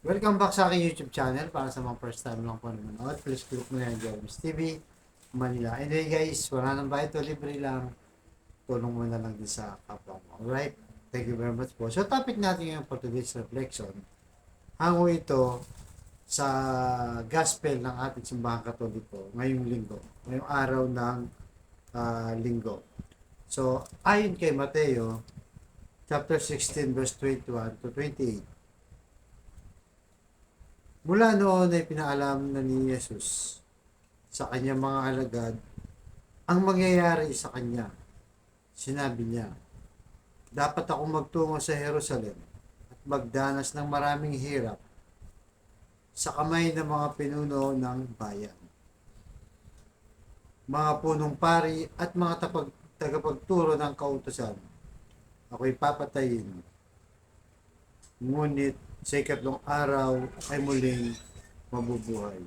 Welcome back sa aking YouTube channel. Para sa mga first time lang po nanonood, please click mo na yung Jeremy's TV Manila. Anyway guys, wala nang bayad to, libre lang. Tulong mo na lang din sa kapwa mo. Alright? Thank you very much po. So topic natin ngayon for today's reflection, hango ito sa gospel ng ating simbahang katoliko ngayong linggo. Ngayong araw ng linggo. So ayon kay Mateo chapter 16 verse 21 to 28. Mula noon ay pinaalam na ni Jesus sa kanyang mga alagad ang mangyayari sa kanya. Sinabi niya, dapat akong magtungo sa Jerusalem at magdanas ng maraming hirap sa kamay ng mga pinuno ng bayan, mga punong pari at mga tagapagturo ng kautusan. Ako'y papatayin. Ngunit sa ikatlong araw ay muling mabubuhay.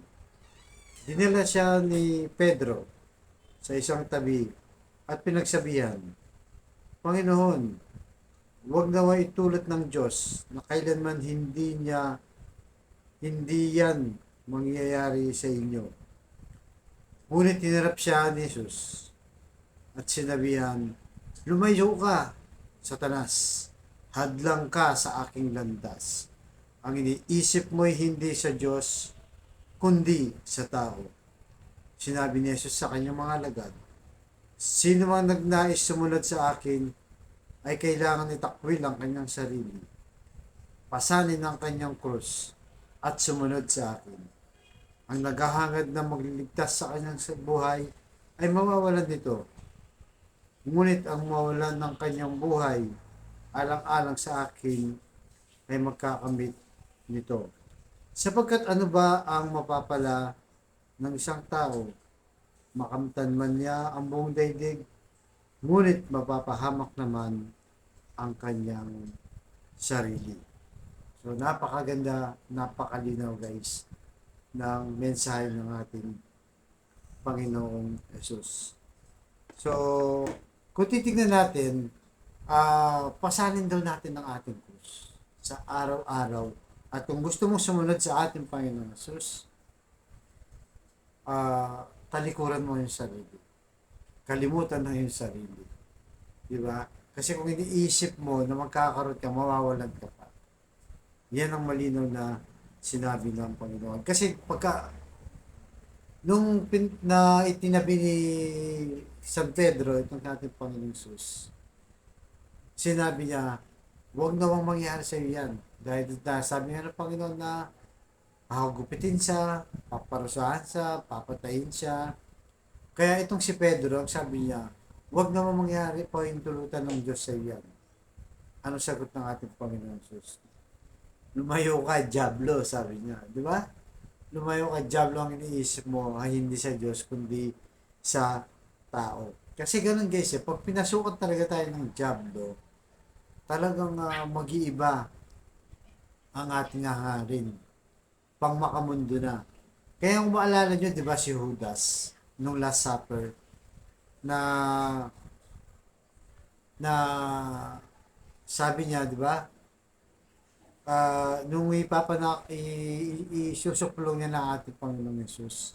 Dinala siya ni Pedro sa isang tabi at pinagsabihan, Panginoon, huwag nawa itulad ng Diyos na kailanman hindi yan mangyayari sa inyo. Ngunit tinarap siya ni Jesus at sinabihan, lumayo ka, Satanas, hadlang ka sa aking landas. Ang iniisip mo'y hindi sa Diyos, kundi sa tao. Sinabi ni Jesus sa kanyang mga alagad, sino mang nagnais sumunod sa akin, ay kailangan itakwil ang kanyang sarili, pasanin ang kanyang krus, at sumunod sa akin. Ang naghahangad na magliligtas sa kanyang buhay, ay mawawalan nito. Ngunit ang mawalan ng kanyang buhay, alang-alang sa akin, ay magkakamit nito. Sapagkat ano ba ang mapapala ng isang tao? Makamtan man niya ang buong daigdig, ngunit mapapahamak naman ang kanyang sarili. So napakaganda, napakalinaw guys ng mensahe ng ating Panginoong Jesus. So kung titignan natin, pasanin daw natin ang ating krus sa araw-araw. At kung gusto mong sumunod sa ating Panginoon Jesus, talikuran mo yung sarili. Kalimutan mo yung sarili. Diba? Kasi kung iniisip mo na magkakaroon ka, mawawalan ka pa. Yan ang malinaw na sinabi ng Panginoon. Kasi nung na itinabi ni San Pedro, itong ating Panginoon Jesus, sinabi niya, huwag nawang mangyari sa iyo yan. Dahil sabi nga ng Panginoon na hagupitin siya, paparusahan siya, papatayin siya. Kaya itong si Pedro, ang sabi niya, huwag nawang mangyari pa yung tulutan ng Diyos sa iyo yan. Ano sagot ng ating Panginoon Jesus? Lumayo ka, Diablo, sabi niya. Di ba? Lumayo ka, Diablo, ang iniisip mo ay hindi sa Diyos, kundi sa tao. Kasi ganun guys, pag pinasukan talaga tayo ng Diablo, talagang mag-iiba ang ating hangarin. Pang makamundo na. Kaya kung maalala nyo, di ba si Judas, nung Last Supper, na na sabi niya, di ba, nung isusuplong niya ng ating Panginoong Yesus,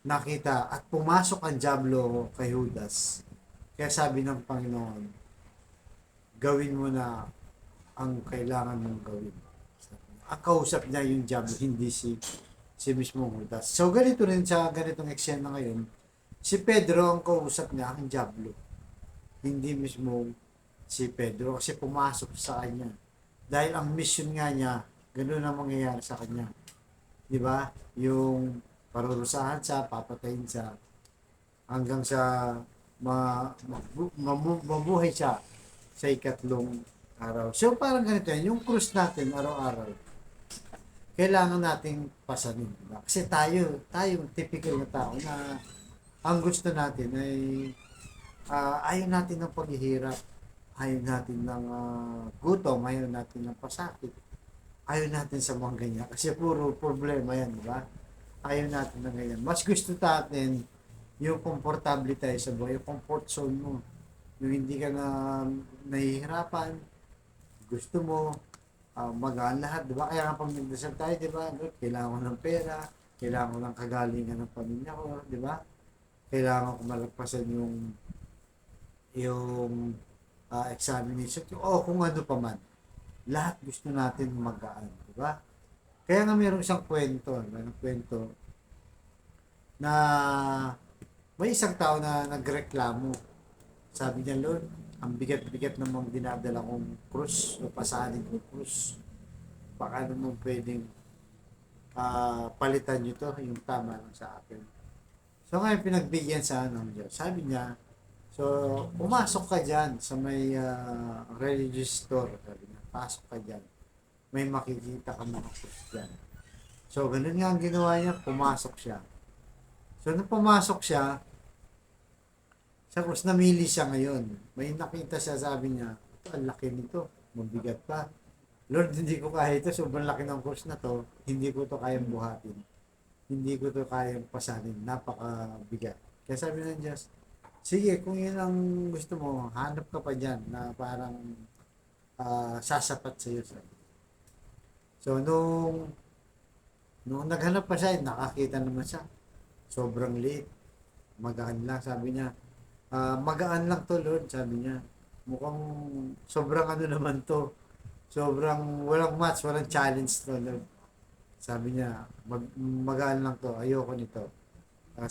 nakita at pumasok ang Diablo kay Judas. Kaya sabi ng Panginoon, gawin mo na ang kailangan mong gawin. Ang kausap niya yung Diablo, hindi si mismo Judas. So ganito rin sa ganitong eksena ngayon, si Pedro ang kausap niya ang Diablo. Hindi mismo si Pedro kasi pumasok sa kanya. Dahil ang mission nga niya, ganoon ang mangyayari sa kanya. Di ba? Yung parurusahan siya, papatayin siya, hanggang sa mabuhay siya sa ikatlong araw. So parang ganito yan, yung krus natin araw-araw, kailangan nating pasanin. Diba? Kasi tayo typical na tao na ang gusto natin ay ayaw natin ng paghihirap, ayaw natin ng gutom, ayaw natin ng pasakit, ayaw natin sa mga ganyan. Kasi puro problema yan, di ba? Ayaw natin ng ganyan. Mas gusto natin yung komportable tayo sa buhay, yung comfort zone mo. Yung hindi ka na nahihirapan, gusto mo, magaan lahat, di ba? Kaya nga pag nagdasal tayo, di ba? Lord, kailangan ko ng pera, kailangan ko ng kagalingan ng pamilya ko, di ba? Kailangan ko malagpasan yung examination o kung ano pa man. Lahat gusto natin magaan, di ba? Kaya nga mayroong isang kwento, kwento na may isang tao na nagreklamo. Sabi niya, Lord, ang bigat-bigat ng mga dinadala kong krus o pasanin kong krus. Baka naman pwedeng palitan nyo to, yung tama lang sa akin. So ngayon pinagbigyan sa ng Diyos. Sabi niya, so pumasok ka dyan sa may religious store. Sabi niya, pasok ka dyan. May makikita ka mga krus dyan. So ganun nga ang ginawa niya, pumasok siya. So nung pumasok siya, sa krus namili siya ngayon. May nakita siya, sabi niya, ito ang laki nito, mabigat pa. Lord, hindi ko kaya ito, sobrang laki ng krus na to, hindi ko to kayang buhatin. Hindi ko to kayang pasanin, napakabigat. Kaya sabi ng Diyos, sige, kung yun ang gusto mo, hanap ka pa dyan na parang sasapat sa iyo. So, nung naghanap pa siya, nakakita naman siya. Sobrang liit. Magaan lang, sabi niya. Magaan lang to, Lord, sabi niya. Mukhang sobrang ano naman to. Sobrang walang match, walang challenge to, Lord. Sabi niya, magaan lang to, ayoko nito.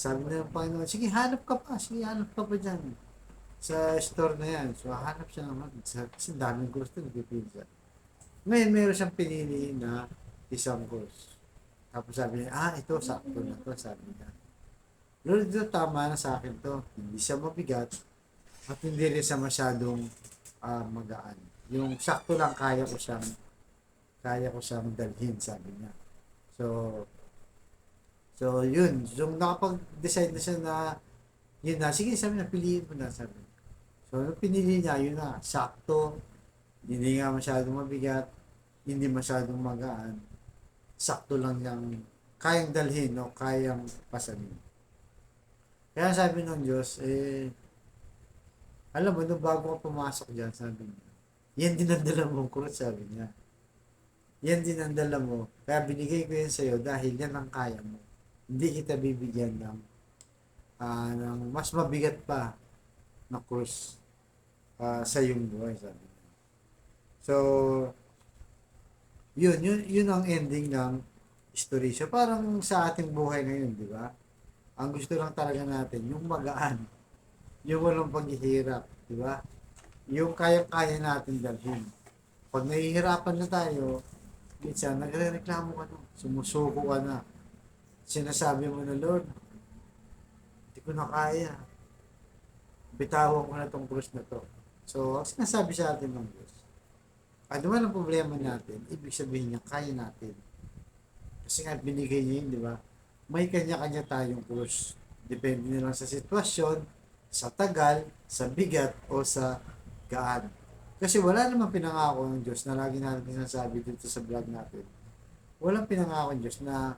Sabi niya ng Panginoon, sige, hanap ka pa dyan. Sa store na yan. So, hanap siya naman. Kasi daming gusto, nagpipili siya. Ngayon, meron siyang pinili na isang course. Tapos sabi niya, ito, sakto na to, sabi niya. Lord, ito tama na sa akin to. Hindi siya mabigat at hindi rin siya masyadong magaan. Yung sakto lang kaya ko siyang dalhin, sabi niya. So yun. Yung nakapag-decide na siya na yun na, sige, sabi niya, piliin mo na, sabi niya. So, nung pinili niya, yun na, sakto, hindi nga masyadong mabigat, hindi masyadong magaan, sakto lang yung kayang dalhin, no? Kayang pasanin. Kaya sabi ng Diyos, alam mo, nung bago ka pumasok dyan, sabi niya, yan din ang dala mong krus, sabi niya. Yan din ang dala mo. Kaya binigay ko yan sa'yo dahil yan ang kaya mo. Hindi kita bibigyan ng mas mabigat pa na krus sa iyong buhay, sabi niya. So, yun ang ending ng story. So, parang sa ating buhay ngayon, di ba? Ang gusto lang talaga natin, yung magaan, yung walang paghihirap, di ba? Yung kaya-kaya natin dalhin. Pag nahihirapan na tayo, minsan nagre-reklamo ka na, sumusuko ka na, sinasabi mo na, Lord, hindi ko na kaya. Bitawan ko na tong krus na to. So, ang sinasabi sa atin ng Diyos, ano man ang problema natin, ibig sabihin niya, kaya natin. Kasi nga, binigay niya yun, di ba? May kanya-kanya tayong krus. Depende na lang sa sitwasyon, sa tagal, sa bigat, o sa gaan. Kasi wala namang pinangako ng Diyos na lagi natin sinasabi dito sa vlog natin. Walang pinangako ng Diyos na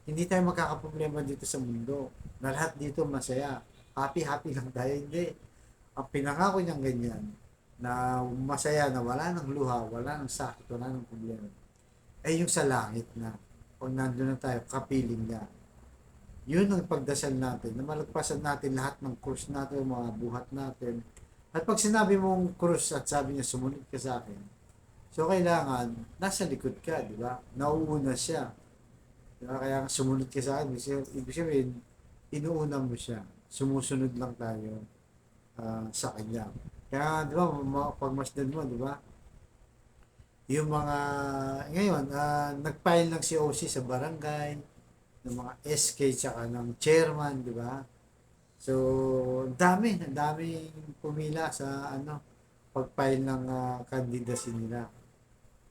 hindi tayo magkakaproblema dito sa mundo. Na lahat dito masaya. Happy lang tayo. Hindi. Ang pinangako niyang ganyan, na masaya, na wala ng luha, wala ng sakit, wala ng problema, ay yung sa langit na. Pag nandun na tayo, kapiling niya. Yun ang pagdasal natin, na malagpasan natin lahat ng krus natin, mga buhat natin. At pag sinabi mong krus at sabi niya, sumunod ka sa akin, so kailangan, nasa likod ka, di ba? Nauuna siya. Di ba? Kaya sumunod ka sa akin, ibig sabihin, inuuna mo siya. Sumusunod lang tayo sa kanya. Kaya, di ba, pagmasdan mo, di ba? Yung mga, ngayon, nag-file ng COC sa barangay, ng mga SK tsaka ng chairman, di ba? So, ang dami pumila sa pag-file ng candidacy nila.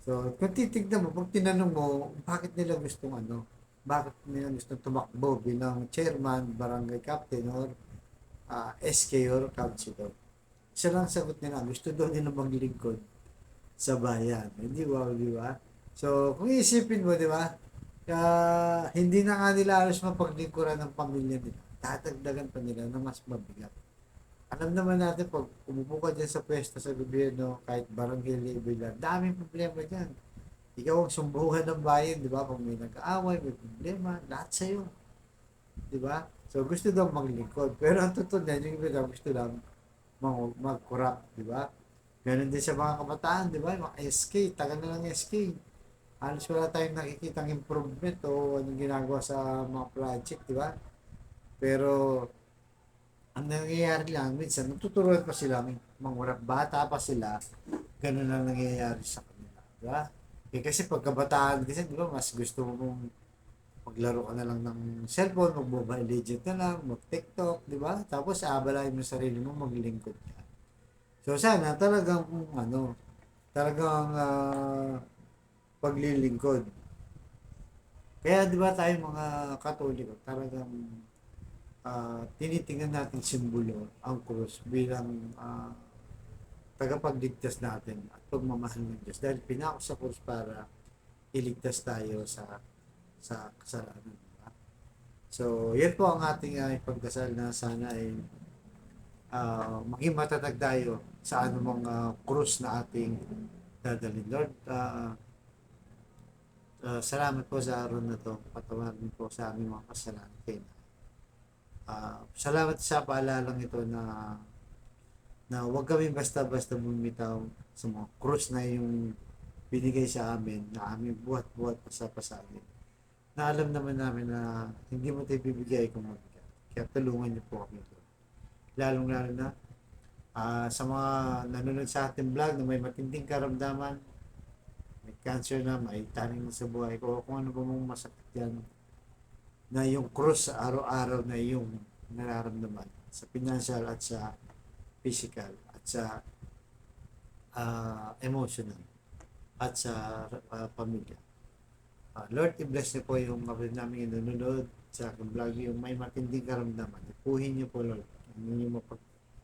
So, kung titignan mo, pag tinanong mo, bakit nila gustong tumakbo bilang chairman, barangay captain, or SK or councilor. Isa lang sagot nila, gusto daw nila maglingkod sa bayan. Hindi ba? So, kung iisipin mo, di ba? Hindi na nga nila alos mapaglingkuran ng pamilya nila. Tatagdagan pa nila na mas mabigat. Alam naman natin, pag umupo ka dyan sa pwesto sa gobyerno, kahit barangay level lang, daming problema dyan. Ikaw ang sumbuhan ng bayan, di ba? Kung may nag-aaway, may problema, lahat sa'yo. Di ba? So, gusto daw maglingkod. Pero ang totoo niyan, yung iba gusto lang mag-corrupt, di ba? Ganon din sa mga kabataan, di ba? Mga SK, tagal na lang SK. Halos wala tayong nakikitang improvement o anong ginagawa sa mga project, di ba? Pero, ang nangyayari lang, minsan, natuturuan pa sila, mangurap, bata pa sila, ganun ang nangyayari sa kanila, di ba? Eh, kasi pagkabataan kasi, di ba, mas gusto mo mong maglaro ka na lang ng cellphone, mag-mobile legend na lang, mag-tiktok, di ba? Tapos, aabalain mo sarili mo, maglingkod ka. So, sana talagang, talagang paglilingkod. Kaya, di ba tayo mga Katoliko, talagang tinitingnan natin simbolo ang krus bilang tagapagligtas natin at pagmamahal ng Diyos dahil pinako sa krus para iligtas tayo sa kasalanan. Diba? So, yan po ang ating pagdasal na sana ay maging matatag tayo sa anumang krus na ating dadalhin. Lord, salamat po sa araw na to. Patawarin po sa aming mga kasalanan. Salamat sa paalalang ito na huwag kami basta-basta bumitaw sa mga krus na yung binigay sa amin na aming buhat-buhat pasapasanin. Na alam naman namin na hindi mo tayo bibigay kung mabigat. Kaya tulungan niyo po kami doon. Lalong-lalo na sa mga nanonood sa ating vlog na may matinding karamdaman, may cancer na, may taning sa buhay ko, kung ano ba mong masakit yan, na yung krus sa araw-araw na yung nararamdaman sa financial at sa physical at sa emotional at sa pamilya. Lord, i-bless niyo po yung kapatid namin yung nanonood sa aking vlog, yung may matinding karamdaman. Ipuhin niyo po, Lord. Yung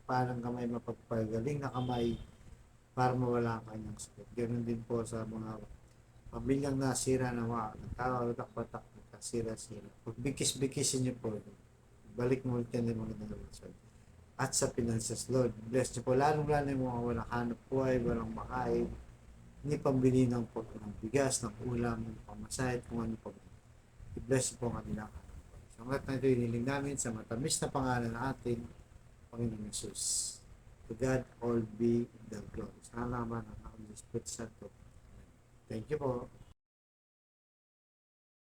parang kamay, mapagpagaling na kamay para mawala ang kanyang sakit. Ganun din po sa mga pamilyang nasira na mga nagkakawatak-watak, nagkasira-sira. Pagbikis-bikisin niyo po, balik mo ulit yan yung mga relasyon. At sa finances, Lord, bless niyo po, lalong-lalo yung mga walang hanap buhay, walang makain, hindi pambili ng bigas, ng ulam, ng pamasahe, kung ano pa. I-bless po ang kanilang hanap buhay. So, hanggat na ito iniling namin sa matamis na pangalan ng ating Panginoon Jesus. To God all be the glory. Sa halaman ng Holy Spirit Santo. Thank you po.